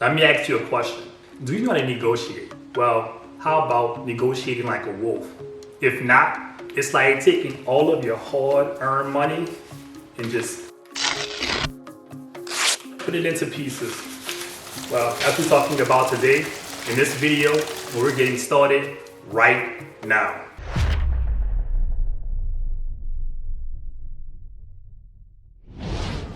Let me ask you a question. Do you know how to negotiate? Well, how about negotiating like a wolf? If not, it's like taking all of your hard-earned money and just put it into pieces. Well, that's what we're talking about today in this video. We're getting started right now.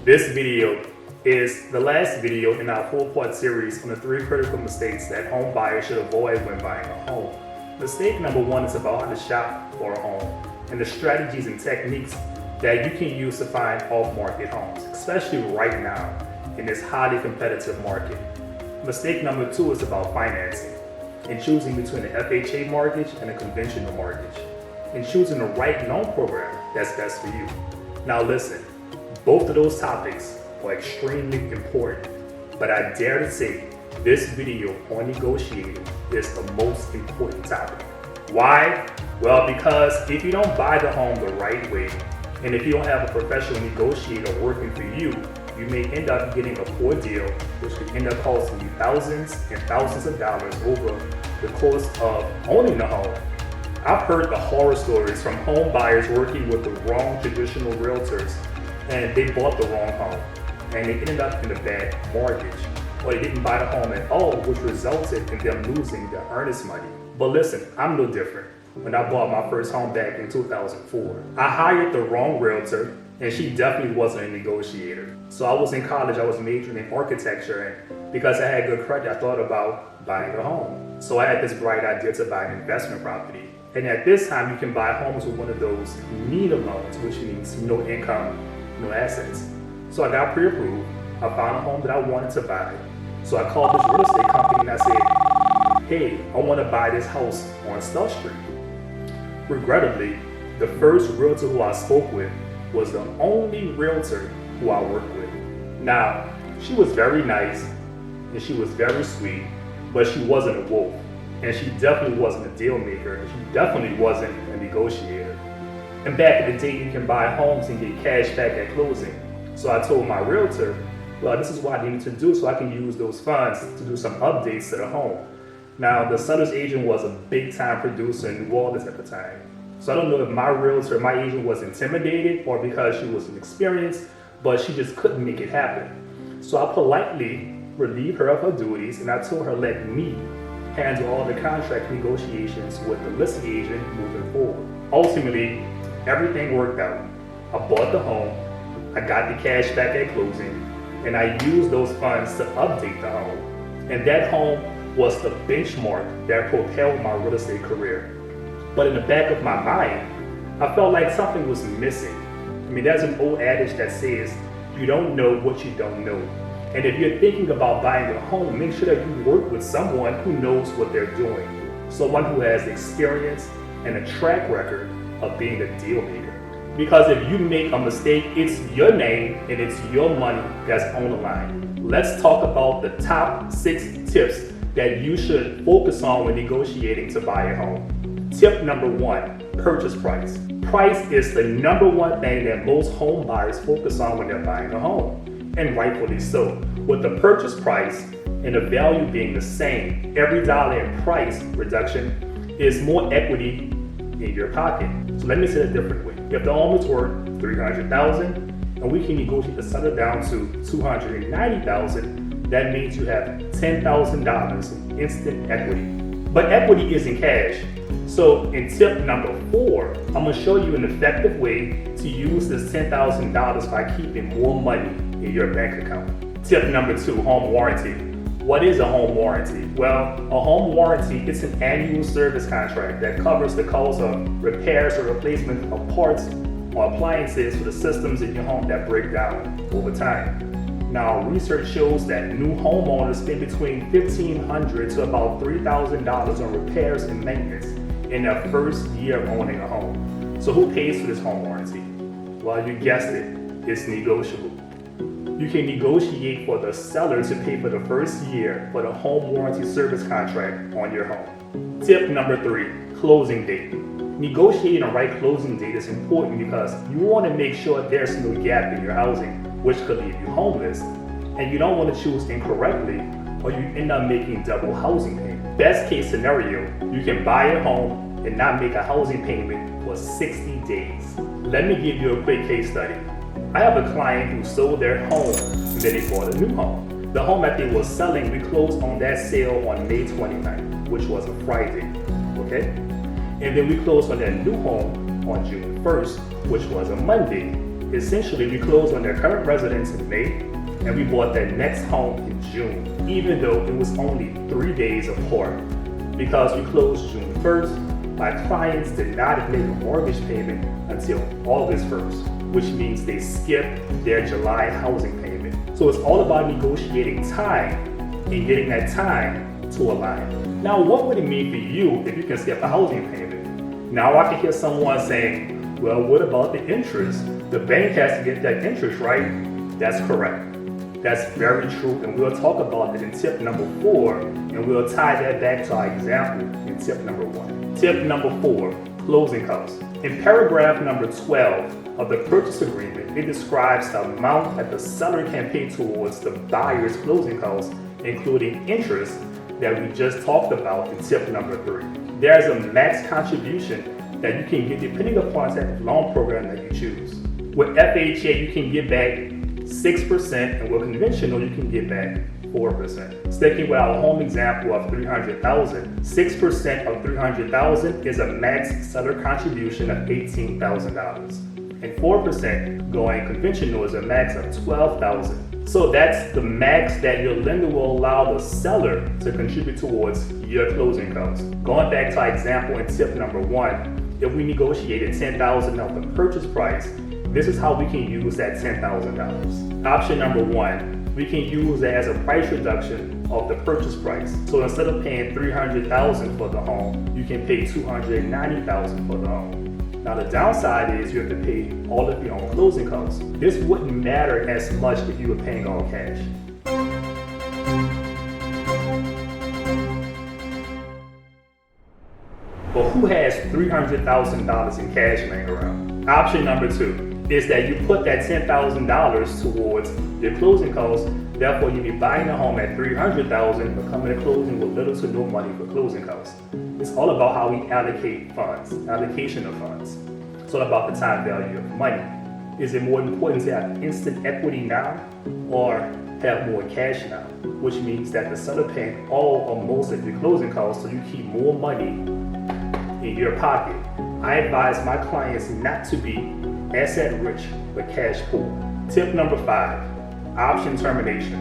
This video is the last video in our 4-part series on the 3 critical mistakes that home buyers should avoid when buying a home. Mistake number 1 is about how to shop for a home and the strategies and techniques that you can use to find off-market homes, especially right now in this highly competitive market. Mistake number 2 is about financing and choosing between an FHA mortgage and a conventional mortgage and choosing the right loan program that's best for you. Now listen, both of those topics are extremely important, but I dare to say this video on negotiating is the most important topic. Why? Well, because if you don't buy the home the right way, and if you don't have a professional negotiator working for you, you may end up getting a poor deal, which could end up costing you thousands and thousands of dollars over the course of owning the home. I've heard the horror stories from home buyers working with the wrong traditional realtors, and they bought the wrong home, and they ended up in a bad mortgage, or they didn't buy the home at all, which resulted in them losing their earnest money. But listen, I'm no different. When I bought my first home back in 2004, I hired the wrong realtor, and she definitely wasn't a negotiator. So I was in college, I was majoring in architecture, and because I had good credit, I thought about buying a home. So I had this bright idea to buy an investment property. And at this time, you can buy homes with one of those NINA loans, which means no income, no assets. So I got pre-approved, I found a home that I wanted to buy. So I called this real estate company and I said, hey, I want to buy this house on South Street. Regrettably, the first realtor who I spoke with was the only realtor who I worked with. Now, she was very nice and she was very sweet, but she wasn't a wolf. And she definitely wasn't a deal maker. She definitely wasn't a negotiator. And back in the day, you can buy homes and get cash back at closing. So I told my realtor, well, this is what I need to do so I can use those funds to do some updates to the home. Now, the seller's agent was a big time producer in New Orleans at the time. So I don't know if my agent was intimidated or because she was inexperienced, but she just couldn't make it happen. So I politely relieved her of her duties and I told her let me handle all the contract negotiations with the listing agent moving forward. Ultimately, everything worked out. I bought the home, I got the cash back at closing, and I used those funds to update the home. And that home was the benchmark that propelled my real estate career. But in the back of my mind, I felt like something was missing. I mean, there's an old adage that says, you don't know what you don't know. And if you're thinking about buying a home, make sure that you work with someone who knows what they're doing. Someone who has experience and a track record of being a deal maker. Because if you make a mistake, it's your name and it's your money that's on the line. Let's talk about the top 6 tips that you should focus on when negotiating to buy a home. Tip number 1, purchase price. Price is the number 1 thing that most home buyers focus on when they're buying a home, and rightfully so. With the purchase price and the value being the same, every dollar in price reduction is more equity in your pocket. So let me say it a different way. If the home is worth $300,000 and we can negotiate the seller down to $290,000, that means you have $10,000 in instant equity. But equity isn't cash. So in tip number 4, I'm going to show you an effective way to use this $10,000 by keeping more money in your bank account. Tip number 2, home warranty. What is a home warranty? Well, a home warranty is an annual service contract that covers the cost of repairs or replacement of parts or appliances for the systems in your home that break down over time. Now, research shows that new homeowners spend between $1,500 to about $3,000 on repairs and maintenance in their first year of owning a home. So who pays for this home warranty? Well, you guessed it, it's negotiable. You can negotiate for the seller to pay for the first year for the home warranty service contract on your home. Tip number 3, closing date. Negotiating a right closing date is important because you want to make sure there's no gap in your housing, which could leave you homeless, and you don't want to choose incorrectly or you end up making double housing payment. Best case scenario, you can buy a home and not make a housing payment for 60 days. Let me give you a quick case study. I have a client who sold their home and then they bought a new home. The home that they were selling, we closed on that sale on May 29th, which was a Friday, okay? And then we closed on their new home on June 1st, which was a Monday. Essentially, we closed on their current residence in May, and we bought their next home in June, even though it was only 3 days apart. Because we closed June 1st, my clients did not make a mortgage payment until August 1st, which means they skipped their July housing payment. So it's all about negotiating time and getting that time to align. Now, what would it mean for you if you can skip a housing payment? Now, I can hear someone saying, well, what about the interest? The bank has to get that interest, right? That's correct. That's very true, and we'll talk about that in tip number 4, and we'll tie that back to our example in tip number 1. Tip number 4, closing costs. In paragraph number 12 of the purchase agreement, it describes the amount that the seller can pay towards the buyer's closing costs, including interest that we just talked about in tip number 3. There's a max contribution that you can get depending upon the type of loan program that you choose. With FHA, you can get back 6%, and with conventional, you can get back 4%. Sticking with our home example of $300,000, 6% of $300,000 is a max seller contribution of $18,000, and 4% going conventional is a max of $12,000. So that's the max that your lender will allow the seller to contribute towards your closing costs. Going back to our example in tip number 1, if we negotiated $10,000 of the purchase price, this is how we can use that $10,000. Option number 1, we can use that as a price reduction of the purchase price. So instead of paying $300,000 for the home, you can pay $290,000 for the home. Now the downside is you have to pay all of your own closing costs. This wouldn't matter as much if you were paying all cash. But who has $300,000 in cash laying around? Option number 2 is that you put that $10,000 towards your closing costs. Therefore, you'll be buying a home at $300,000, but coming to closing with little to no money for closing costs. It's all about how we allocate funds, allocation of funds. It's all about the time value of money. Is it more important to have instant equity now or have more cash now? Which means that the seller paying all or most of your closing costs so you keep more money in your pocket. I advise my clients not to be asset rich but cash poor. Tip number 5, option termination.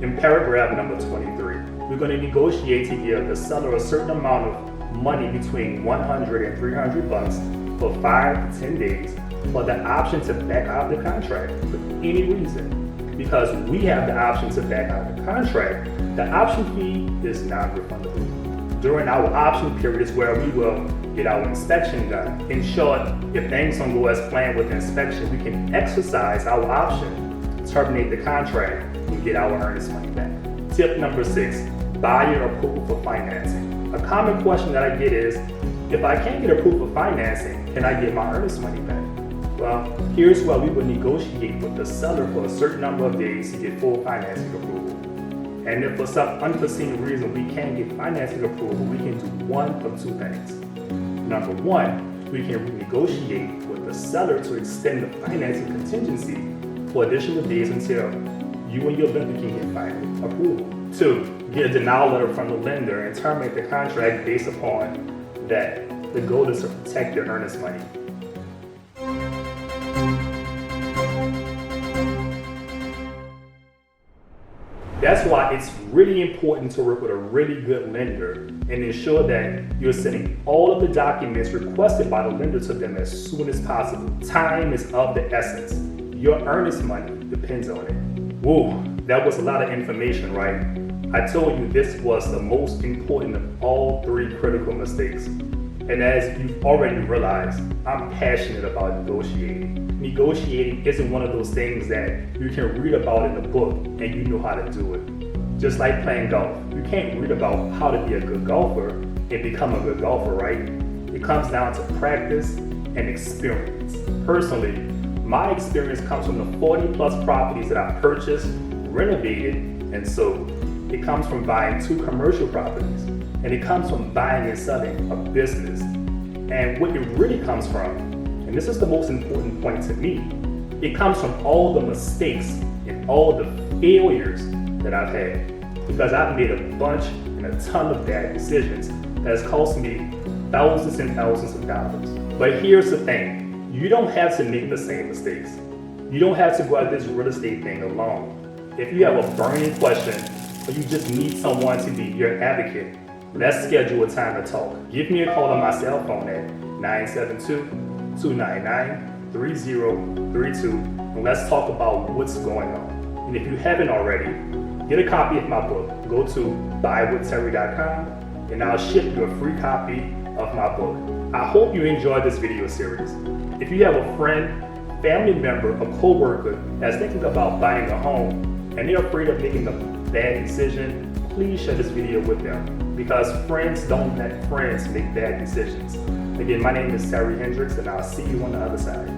In paragraph number 23, we're going to negotiate to give the seller a certain amount of money between $100 and $300 for 5 to 10 days for the option to back out the contract for any reason. Because we have the option to back out the contract, the option fee is non-refundable. During our option period is where we will get our inspection done. In short, if things don't go as planned with the inspection, we can exercise our option, terminate the contract, and get our earnest money back. Tip number 6, buyer approval for financing. A common question that I get is, if I can't get approval for financing, can I get my earnest money back? Well, here's where we would negotiate with the seller for a certain number of days to get full financing approval. And if for some unforeseen reason we can't get financing approval, we can do one of 2 things. Number 1, we can renegotiate with the seller to extend the financing contingency for additional days until you and your lender can get final approval. 2, get a denial letter from the lender and terminate the contract based upon that. The goal is to protect your earnest money. That's why it's really important to work with a really good lender and ensure that you're sending all of the documents requested by the lender to them as soon as possible. Time is of the essence. Your earnest money depends on it. Whoa, that was a lot of information, right? I told you this was the most important of all 3 critical mistakes. And as you've already realized, I'm passionate about negotiating. Negotiating isn't one of those things that you can read about in a book and you know how to do it. Just like playing golf, you can't read about how to be a good golfer and become a good golfer, right? It comes down to practice and experience. Personally, my experience comes from the 40 plus properties that I've purchased, renovated, and sold. It comes from buying 2 commercial properties. And it comes from buying and selling a business. And what it really comes from, and this is the most important point to me, it comes from all the mistakes and all the failures that I've had. Because I've made a bunch and a ton of bad decisions that has cost me thousands and thousands of dollars. But here's the thing, you don't have to make the same mistakes. You don't have to go at this real estate thing alone. If you have a burning question or you just need someone to be your advocate, let's schedule a time to talk. Give me a call on my cell phone at 972-299-3032 and let's talk about what's going on. And if you haven't already, get a copy of my book. Go to buywithterry.com and I'll ship you a free copy of my book. I hope you enjoyed this video series. If you have a friend, family member, a co-worker that's thinking about buying a home and they're afraid of making a bad decision, please share this video with them because friends don't let friends make bad decisions. Again, my name is Terry Hendricks and I'll see you on the other side.